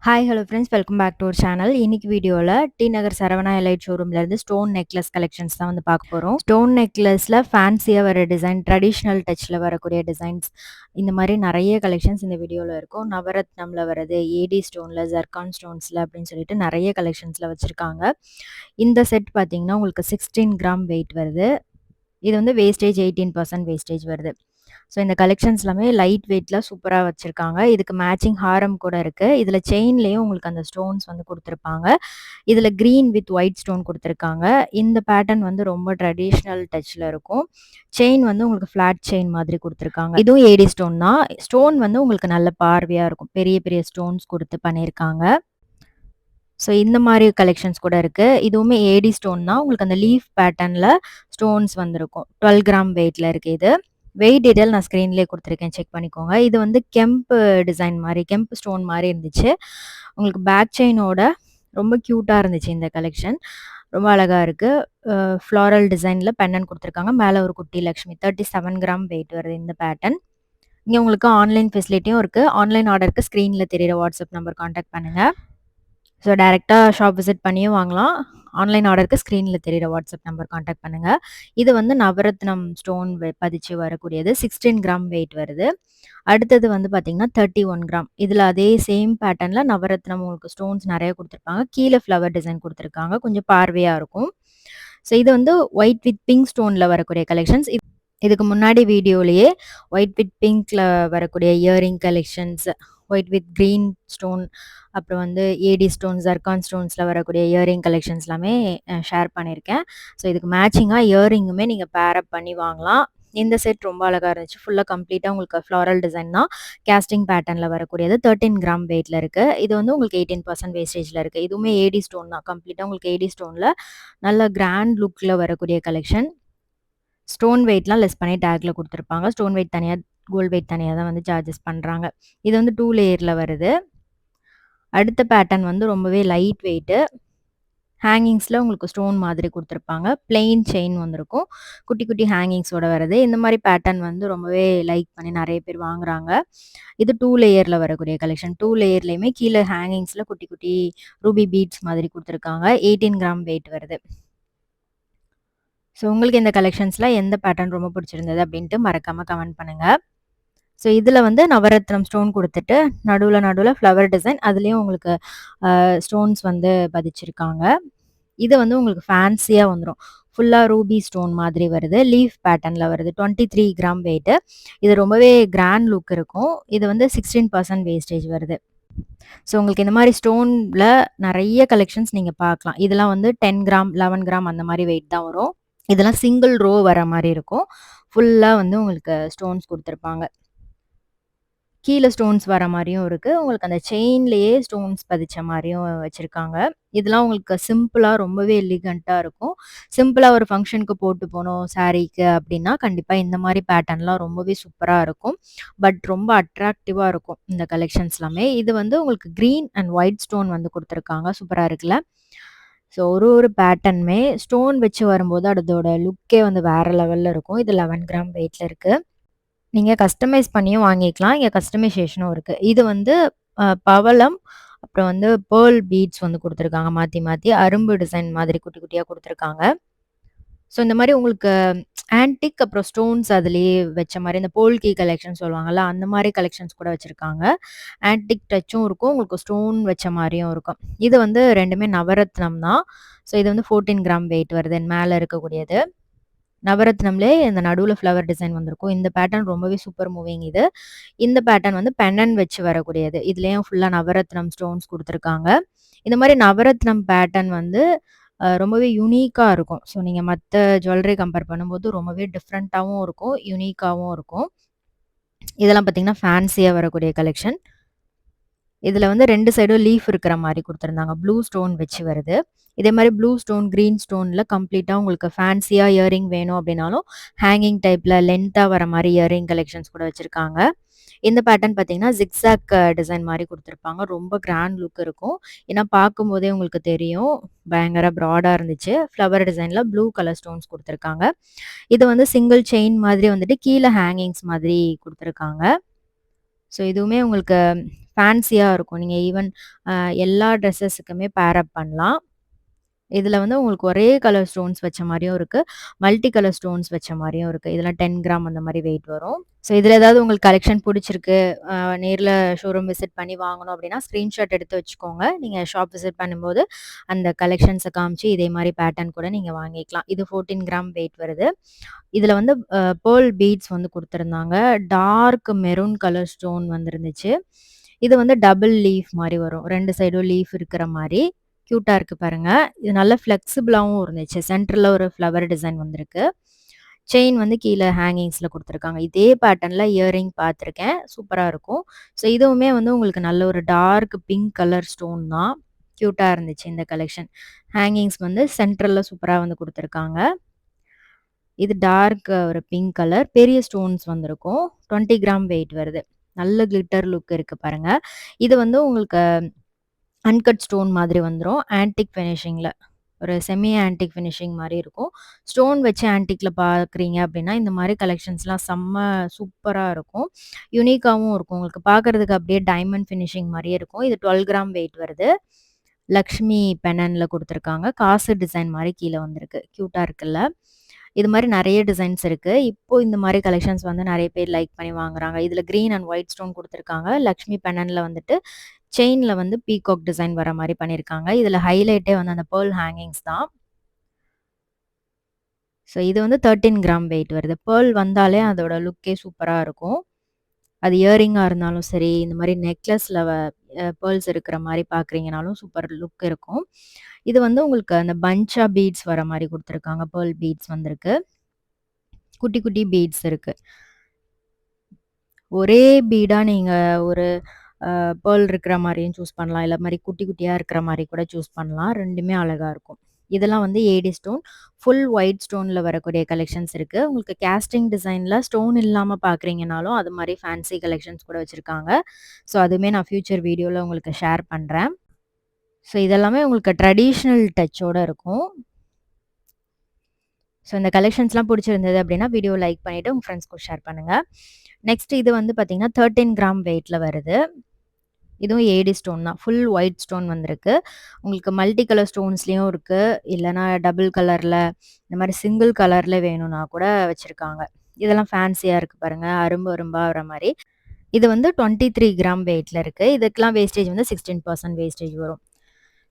Hi hello friends welcome back to our channel. இன்னைக்கு வீடியோவில் T Nagar Saravana Elite ஷோரூம்லேருந்து ஸ்டோன் நெக்லஸ் கலெக்ஷன்ஸ் தான் வந்து பார்க்க போகிறோம். ஸ்டோன் நெக்லஸில் ஃபேன்சியாக வர டிசைன், ட்ரெடிஷ்னல் டச்சில் வரக்கூடிய டிசைன்ஸ், இந்த மாதிரி நிறைய கலெக்ஷன்ஸ் இந்த வீடியோவில் இருக்கும். நவரத்னமில் வரது, ஏடி ஸ்டோனில், ஜர்கான் ஸ்டோன்ஸில் அப்படின்னு சொல்லிட்டு நிறைய கலெக்ஷன்ஸில் வச்சுருக்காங்க. இந்த செட் பார்த்தீங்கன்னா உங்களுக்கு 16 கிராம் வெயிட் வருது. இது வந்து வேஸ்டேஜ் 18% வேஸ்டேஜ் வருது. ஸோ இந்த கலெக்ஷன்ஸ் எல்லாமே லைட் வெயிட்டில் சூப்பராக வச்சுருக்காங்க. இதுக்கு மேட்சிங் ஹாரம் கூட இருக்குது. இதில் செயின்லேயும் உங்களுக்கு அந்த ஸ்டோன்ஸ் வந்து கொடுத்துருப்பாங்க. இதில் க்ரீன் வித் ஒயிட் ஸ்டோன் கொடுத்துருக்காங்க. இந்த பேட்டர்ன் வந்து ரொம்ப ட்ரெடிஷ்னல் டச்சில் இருக்கும். செயின் வந்து உங்களுக்கு ஃப்ளாட் செயின் மாதிரி கொடுத்துருக்காங்க. இதுவும் ஏடி ஸ்டோன் தான். ஸ்டோன் வந்து உங்களுக்கு நல்ல பார்வையாக இருக்கும். பெரிய பெரிய ஸ்டோன்ஸ் கொடுத்து பண்ணியிருக்காங்க. ஸோ இந்த மாதிரி கலெக்ஷன்ஸ் கூட இருக்குது. இதுவுமே ஏடி ஸ்டோன் தான். உங்களுக்கு அந்த லீஃப் பேட்டர்னில் ஸ்டோன்ஸ் வந்திருக்கும். 12 கிராம் வெயிட்டில் இருக்குது இது. வெயிட் டீட்டெயில் நான் ஸ்க்ரீன்லேயே கொடுத்துருக்கேன், செக் பண்ணிக்கோங்க. இது வந்து கெம்ப் டிசைன் மாதிரி, கெம்ப் ஸ்டோன் மாதிரி இருந்துச்சு. உங்களுக்கு பேக் செயினோட ரொம்ப க்யூட்டாக இருந்துச்சு இந்த கலெக்ஷன். ரொம்ப அழகாக இருக்குது. ஃப்ளாரல் டிசைனில் பெண்டன் கொடுத்துருக்காங்க. மேலே ஒரு குட்டி லக்ஷ்மி. 37 கிராம் வெயிட் வருது இந்த பேட்டர்ன். இங்கே உங்களுக்கு ஆன்லைன் ஃபெசிலிட்டியும் இருக்குது. ஆன்லைன் ஆர்டருக்கு ஸ்க்ரீனில் தெரியிற வாட்ஸ்அப் நம்பர் கான்டாக்ட் பண்ணுங்கள். ஸோ டைரெக்டாக ஷாப் விசிட் பண்ணியும் வாங்கலாம். ஆன்லைன் ஆர்டருக்கு ஸ்க்ரீனில் தெரியிற வாட்ஸ்அப் நம்பர் கான்டாக்ட் பண்ணுங்கள். இது வந்து நவரத்னம் ஸ்டோன் பதிச்சு வரக்கூடியது. 16 கிராம் வெயிட் வருது. அடுத்தது வந்து பார்த்தீங்கன்னா 31 கிராம். இதில் அதே சேம் பேட்டர்னில் நவரத்னம் உங்களுக்கு ஸ்டோன்ஸ் நிறைய கொடுத்துருப்பாங்க. கீழே ஃப்ளவர் டிசைன் கொடுத்துருக்காங்க. கொஞ்சம் பார்வையாக இருக்கும். ஸோ இது வந்து ஒயிட் வித் பிங்க் ஸ்டோனில் வரக்கூடிய கலெக்ஷன்ஸ். இதுக்கு முன்னாடி வீடியோலேயே ஒயிட் வித் பிங்க்கில் வரக்கூடிய earring collections, white with green stone, அப்புறம் வந்து ஏடி ஸ்டோன், ஜர்கான் ஸ்டோன்ஸில் வரக்கூடிய இயரிங் கலெக்ஷன்ஸ் எல்லாமே ஷேர் பண்ணியிருக்கேன். ஸோ இதுக்கு மேட்சிங்காக இயரிங்குமே நீங்கள் பேரப் பண்ணி வாங்கலாம். இந்த செட் ரொம்ப அழகாக இருந்துச்சு. ஃபுல்லாக கம்ப்ளீட்டாக உங்களுக்கு ஃப்ளாரல் டிசைன் தான். கேஸ்டிங் பேட்டர்னில் வரக்கூடியது. 13 கிராம் வெயிட்டில் இருக்குது. இது வந்து உங்களுக்கு 18% வேஸ்டேஜில் இருக்குது. இதுவுமே ஏடி ஸ்டோன் தான். கம்ப்ளீட்டாக உங்களுக்கு ஏடி ஸ்டோனில் நல்ல கிராண்ட் லுக்கில் வரக்கூடிய கலெக்ஷன். ஸ்டோன் வெயிட்லாம் லெஸ் பண்ணி டேக்கில் கொடுத்துருப்பாங்க. ஸ்டோன் வெயிட் தனியாக, கோல்ட் வெயிட் தனியாக தான் வந்து சார்ஜஸ் பண்ணுறாங்க. இது வந்து 2 லேயரில் வருது. அடுத்த பேட்டர்ன் வந்து ரொம்பவே லைட் வெயிட்டு. ஹேங்கிங்ஸில் உங்களுக்கு ஸ்டோன் மாதிரி கொடுத்துருப்பாங்க. பிளெயின் செயின் வந்திருக்கும். குட்டி குட்டி ஹேங்கிங்ஸோட வருது. இந்த மாதிரி பேட்டர்ன் வந்து ரொம்பவே லைக் பண்ணி நிறைய பேர் வாங்குறாங்க. இது 2 லேயரில் வரக்கூடிய கலெக்ஷன். 2 லேயர்லேயுமே கீழே ஹேங்கிங்ஸில் குட்டி குட்டி ரூபி பீட்ஸ் மாதிரி கொடுத்துருக்காங்க. 18 கிராம் வெயிட் வருது. ஸோ உங்களுக்கு இந்த கலெக்ஷன்ஸில் எந்த பேட்டர்ன் ரொம்ப பிடிச்சிருந்தது அப்படின்ட்டு மறக்காமல் கமெண்ட் பண்ணுங்கள். ஸோ இதில் வந்து நவரத்னம் ஸ்டோன் கொடுத்துட்டு நடுவில் ஃப்ளவர் டிசைன், அதுலேயும் உங்களுக்கு ஸ்டோன்ஸ் வந்து பதிச்சிருக்காங்க. இது வந்து உங்களுக்கு ஃபேன்சியாக வந்துடும். ஃபுல்லாக ரூபி ஸ்டோன் மாதிரி வருது. லீஃப் பேட்டர்னில் வருது. 23 கிராம் வெயிட்டு. இது ரொம்பவே கிராண்ட் லுக் இருக்கும். இது வந்து 16% வேஸ்டேஜ் வருது. ஸோ உங்களுக்கு இந்த மாதிரி ஸ்டோனில் நிறைய கலெக்ஷன்ஸ் நீங்கள் பார்க்கலாம். இதெல்லாம் வந்து 10 கிராம், 11 கிராம் அந்த மாதிரி வெயிட் தான் வரும். இதெல்லாம் சிங்கிள் ரோ வர மாதிரி இருக்கும். ஃபுல்லாக வந்து உங்களுக்கு ஸ்டோன்ஸ் கொடுத்துருப்பாங்க. கீழே ஸ்டோன்ஸ் வர மாதிரியும் இருக்குது. உங்களுக்கு அந்த செயின்லேயே ஸ்டோன்ஸ் பதிச்ச மாதிரியும் வச்சுருக்காங்க. இதெல்லாம் உங்களுக்கு சிம்பிளாக ரொம்பவே எலிகண்ட்டாக இருக்கும். சிம்பிளாக ஒரு ஃபங்க்ஷனுக்கு போட்டு போகணும் சாரீக்கு அப்படின்னா கண்டிப்பாக இந்த மாதிரி பேட்டர்ன்லாம் ரொம்பவே சூப்பராக இருக்கும். பட் ரொம்ப அட்ராக்டிவாக இருக்கும் இந்த கலெக்ஷன்ஸ் எல்லாமே. இது வந்து உங்களுக்கு க்ரீன் அண்ட் ஒயிட் ஸ்டோன் வந்து கொடுத்துருக்காங்க. சூப்பராக இருக்குல்ல? ஸோ ஒரு பேட்டர்னுமே ஸ்டோன் வச்சு வரும்போது அதோட லுக்கே வந்து வேறு லெவலில் இருக்கும். இது 11 கிராம் வெயிட்டில் இருக்குது. நீங்கள் கஸ்டமைஸ் பண்ணியும் வாங்கிக்கலாம். இங்கே கஸ்டமைசேஷனும் இருக்குது. இது வந்து பவளம், அப்புறம் வந்து பேர்ல் பீட்ஸ் வந்து கொடுத்துருக்காங்க. மாற்றி மாற்றி அரும்பு டிசைன் மாதிரி குட்டி குட்டியாக கொடுத்துருக்காங்க. ஸோ இந்த மாதிரி உங்களுக்கு ஆன்டிக் அப்புறம் ஸ்டோன்ஸ் அதுலேயே வச்ச மாதிரி, இந்த போல்கி கலெக்ஷன் சொல்லுவாங்கள்ல, அந்த மாதிரி கலெக்ஷன்ஸ் கூட வச்சுருக்காங்க. ஆன்டிக் டச்சும் இருக்கும், உங்களுக்கு ஸ்டோன் வச்ச மாதிரியும் இருக்கும். இது வந்து ரெண்டுமே நவரத்னம் தான். ஸோ இது வந்து 14 கிராம் வெயிட் வருது. மேலே இருக்கக்கூடியது நவரத்னம்லே இந்த நடுவில் ஃப்ளவர் டிசைன் வந்திருக்கும். இந்த பேட்டர்ன் ரொம்பவே சூப்பர் மூவிங் இது. இந்த பேட்டர்ன் வந்து பெண்டன் வச்சு வரக்கூடியது. இதுலேயும் ஃபுல்லாக நவரத்னம் ஸ்டோன்ஸ் கொடுத்துருக்காங்க. இந்த மாதிரி நவரத்னம் பேட்டர்ன் வந்து ரொம்பவே யூனிக்காக இருக்கும். ஸோ நீங்கள் மற்ற ஜுவல்லரி கம்பேர் பண்ணும்போது ரொம்பவே டிஃப்ரெண்ட்டாகவும் இருக்கும், யூனிக்காகவும் இருக்கும். இதெல்லாம் பார்த்தீங்கன்னா ஃபேன்சியாக வரக்கூடிய கலெக்ஷன். இதில் வந்து 2 சைடும் லீஃப் இருக்கிற மாதிரி கொடுத்துருந்தாங்க. ப்ளூ ஸ்டோன் வச்சு வருது. இதே மாதிரி ப்ளூ ஸ்டோன், க்ரீன் ஸ்டோனில் கம்ப்ளீட்டாக உங்களுக்கு ஃபேன்சியாக இயரிங் வேணும் அப்படின்னாலும் ஹேங்கிங் டைப்பில் லென்த்தாக வர மாதிரி இயரிங் கலெக்ஷன்ஸ் கூட வச்சுருக்காங்க. இந்த பேட்டர்ன் பார்த்தீங்கன்னா ஜிக்ஸாக் டிசைன் மாதிரி கொடுத்துருப்பாங்க. ரொம்ப கிராண்ட் லுக் இருக்கும். ஏன்னா பார்க்கும்போதே உங்களுக்கு தெரியும் பயங்கர ப்ராடாக இருந்துச்சு. ஃப்ளவர் டிசைனில் ப்ளூ கலர் ஸ்டோன்ஸ் கொடுத்துருக்காங்க. இது வந்து சிங்கிள் செயின் மாதிரி வந்துட்டு கீழே ஹேங்கிங்ஸ் மாதிரி கொடுத்துருக்காங்க. ஸோ இதுவுமே உங்களுக்கு ஃபேன்சியா இருக்கும். நீங்க ஈவன் எல்லா ட்ரெஸ்ஸஸுக்குமே பேர் அப் பண்ணலாம். இதுல வந்து உங்களுக்கு ஒரே கலர் ஸ்டோன்ஸ் வச்ச மாரியும் இருக்கு. மல்டி கலர் ஸ்டோன்ஸ் வச்ச மாரியும் இருக்கு. இதெல்லாம் 10 கிராம் அந்த மாரி வெயிட் வரும். ஸோ இதுல ஏதாவது உங்களுக்கு கலெக்ஷன் புடிச்சிருக்கு, நேர்ல ஷோரூம் விசிட் பண்ணி வாங்கணும் அப்டின்னா, ஸ்கிரீன்ஷாட் எடுத்து வச்சுக்கோங்க. நீங்க ஷாப் விசிட் பண்ணும்போது அந்த கலெக்ஷன்ஸ காமிச்சு இதே மாரி பேட்டர்ன் கூட நீங்க வாங்கிக்கலாம். இது 14 கிராம் வெயிட் வருது. இதுல வந்து பேர்ல் பீட்ஸ் வந்து குடுத்திருந்தாங்க. டார்க் மெரூன் கலர் ஸ்டோன் வந்திருந்துச்சு. இது வந்து டபுள் லீஃப் மாரி வரும். 2 சைடும் லீஃப் இருக்கிற மாரி. கியூட்டா இருக்கு பாருங்க. இது நல்ல ஃப்ளெக்சிபிளாவும் இருந்துச்சு. சென்டர்ல ஒரு ஃப்ளவர் டிசைன் வந்திருக்கு. செயின் வந்து கீழ ஹேங்கிங்ஸ்ல குடுத்துருக்காங்க. இதே பேட்டர்ன்ல இயரிங் பார்த்துருக்கேன். சூப்பரா இருக்கும். ஸோ இதுவுமே வந்து உங்களுக்கு நல்ல ஒரு டார்க் பிங்க் கலர் ஸ்டோன் தான். கியூட்டா இருந்துச்சு இந்த கலெக்ஷன். ஹேங்கிங்ஸ் வந்து சென்டர்ல சூப்பரா வந்து குடுத்துருக்காங்க. இது டார்க் ஒரு பிங்க் கலர். பெரிய ஸ்டோன்ஸ் வந்திருக்கும். 20 கிராம் வெயிட் வருது. நல்ல கிளிட்டர் லுக் இருக்கு பாருங்க. இது வந்து உங்களுக்கு அன்கட் ஸ்டோன் மாதிரி வந்துரும். ஆன்டிக் ஃபினிஷிங்ல. ஒரு செமி ஆன்டிக் ஃபினிஷிங் மாரி இருக்கும். ஸ்டோன் வச்சு ஆன்டிக்ல பார்க்குறீங்க அப்டின்னா, இந்த மாரி கலெக்ஷன்ஸ்லாம் செம்ம சூப்பரா இருக்கும். யூனிக்காவும் இருக்கும். உங்களுக்கு பார்க்கறதுக்கு அப்டியே டைமண்ட் ஃபினிஷிங் மாரியே இருக்கும். இது 12 கிராம் வெயிட் வருது. லக்ஷ்மி பெனன்ல குடுத்துருக்காங்க. காசு டிசைன் மாரி கீழ வந்திருக்கு. கியூட்டா இருக்குல்ல? இது மாரி நெறைய டிசைன்ஸ் இருக்கு. இப்போ இந்த மாரி கலெக்ஷன்ஸ் வந்து நெறைய பேர் லைக் பண்ணி வாங்குறாங்க. இதுல கிரீன் அண்ட் ஒயிட் ஸ்டோன் குடுத்துருக்காங்க. லக்ஷ்மி பெனன்ல வந்துட்டு செயின்ல வந்து பீகாக் டிசைன் வர மாரி பண்ணியிருக்காங்க. இதுல ஹைலைட்டே வந்து அந்த பேர்ல் ஹேங்கிங்ஸ் தான். ஸோ இது வந்து 13 கிராம் வெயிட் வருது. பேர்ல் வந்தாலே அதோட லுக்கே சூப்பரா இருக்கும். அது இயரிங்கா இருந்தாலும் சரி, இந்த மாரி நெக்லஸ்ல பேர்ல்ஸ் இருக்கிற மாரி பார்க்குறீங்கனாலும் சூப்பர் லுக் இருக்கும். இது வந்து உங்களுக்கு அந்த பஞ்ச்சா பீட்ஸ் வர மாரி குடுத்துருக்காங்க. பேர்ல் பீட்ஸ் வந்திருக்கு. குட்டி, குட்டி பீட்ஸ் இருக்கு. ஒரே பீடா நீங்க ஒரு பேர்ல் இருக்கிற மாரியும் சூஸ் பண்ணலாம். இல்ல மாரி குட்டி, குட்டியா இருக்கிற மாரி கூட சூஸ் பண்ணலாம். 2மே அழகா இருக்கும். இதெல்லாம் வந்து ஏடி ஸ்டோன். ஃபுல் ஒயிட் ஸ்டோன்ல வரக்கூடிய கலெக்ஷன்ஸ் இருக்கு. உங்களுக்கு கேஸ்டிங் டிசைன்ல ஸ்டோன் இல்லாம பார்க்குறீங்கனாலும், அது மாரி ஃபேன்சி கலெக்ஷன்ஸ் கூட வச்சிருக்காங்க. ஸோ அதுவுமே நான் ஃபியூச்சர் வீடியோல உங்களுக்கு ஷேர் பண்றேன். ஸோ இதெல்லாமே உங்களுக்கு ட்ரெடிஷ்னல் டச்சோட இருக்கும். ஸோ இந்த கலெக்ஷன்ஸ்லாம் பிடிச்சிருந்தது அப்படின்னா, வீடியோ லைக் பண்ணிட்டு உங்க ஃப்ரெண்ட்ஸ்க்கும் ஷேர் பண்ணுங்க. நெக்ஸ்ட் இது வந்து பார்த்தீங்கன்னா, 13 கிராம் வெயிட்ல வருது. இதுவும் ஏடி ஸ்டோன் தான். ஃபுல் ஒயிட் ஸ்டோன் வந்திருக்கு. உங்களுக்கு மல்டி கலர் ஸ்டோன்ஸ்லயும் இருக்கு. இல்லன்னா டபுள் கலர்ல, இந்த மாரி சிங்கிள் கலர்ல வேணும்னா கூட வச்சிருக்காங்க. இதெல்லாம் ஃபேன்சியா இருக்கு பாருங்க. அரும்பு அரும்பா வர மாரி. இது வந்து 23 கிராம் வெயிட்ல இருக்கு. இதுக்கெல்லாம் வேஸ்டேஜ் வந்து 16% வேஸ்டேஜ் வரும்.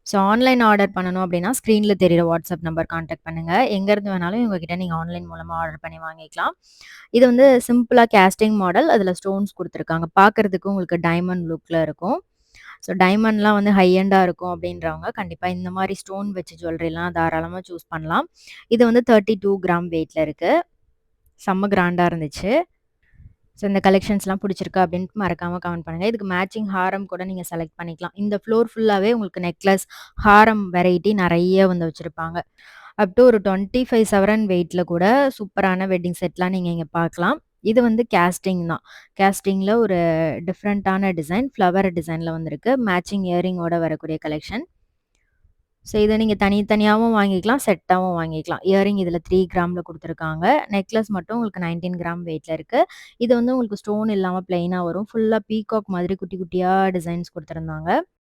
ஸோ ஆன்லைன் ஆர்டர் பண்ணணும் அப்படின்னா, ஸ்க்ரீன்ல தெரியிற வாட்ஸ்அப் நம்பர் கான்டாக்ட் பண்ணுங்க. எங்கேருந்து வேணாலும் இவங்க கிட்ட நீங்க ஆன்லைன் மூலமா ஆர்டர் பண்ணி வாங்கிக்கலாம். இது வந்து சிம்பிளா கேஸ்டிங் மாடல். அதில ஸ்டோன்ஸ் குடுத்துருக்காங்க. பார்க்கறதுக்கு உங்களுக்கு டைமண்ட் லுக்ல இருக்கும். ஸோ டைமண்ட்லாம் வந்து ஹை எண்டா இருக்கும் அப்படின்றவங்க, கண்டிப்பா இந்த மாரி ஸ்டோன் வச்ச ஜுவல்லரிலாம் தாராளமா சூஸ் பண்ணலாம். இது வந்து 32 கிராம் வெயிட்ல இருக்கு. செம்ம கிராண்டா இருந்துச்சு. ஸோ இந்த கலெக்ஷன்ஸ்லாம் பிடிச்சிருக்கா அப்படின்ட்டு மறக்காம கமெண்ட் பண்ணுங்க. இதுக்கு மேட்சிங் ஹாரம் கூட நீங்க செலக்ட் பண்ணிக்கலாம். இந்த ஃப்ளோர் ஃபுல்லாவே உங்களுக்கு நெக்லஸ், ஹாரம் வெரைட்டி நெறைய வந்து வச்சிருப்பாங்க. அப் டூ ஒரு 25 சவரன் வெயிட்ல கூட சூப்பரான வெட்டிங் செட்லாம் நீங்க இங்க பார்க்கலாம். இது வந்து கேஸ்டிங் தான். கேஸ்டிங்ல ஒரு டிஃபரண்டான டிசைன், ஃப்ளவர் டிசைன்ல வந்திருக்கு. மேட்சிங் இயரிங்கோட வரக்கூடிய கலெக்ஷன். ஸோ இத நீங்க தனித்தனியாவும் வாங்கிக்கலாம், செட்டாவும் வாங்கிக்கலாம். இயரிங் இதுல 3 கிராம்ல குடுத்துருக்காங்க. நெக்லஸ் மட்டும் உங்களுக்கு 19 கிராம் வெயிட்ல இருக்கு. இது வந்து உங்களுக்கு ஸ்டோன் இல்லாம பிளெயினா வரும். ஃபுல்லா பீகாக் மாதிரி குட்டி குட்டியா டிசைன்ஸ் குடுத்துருந்தாங்க.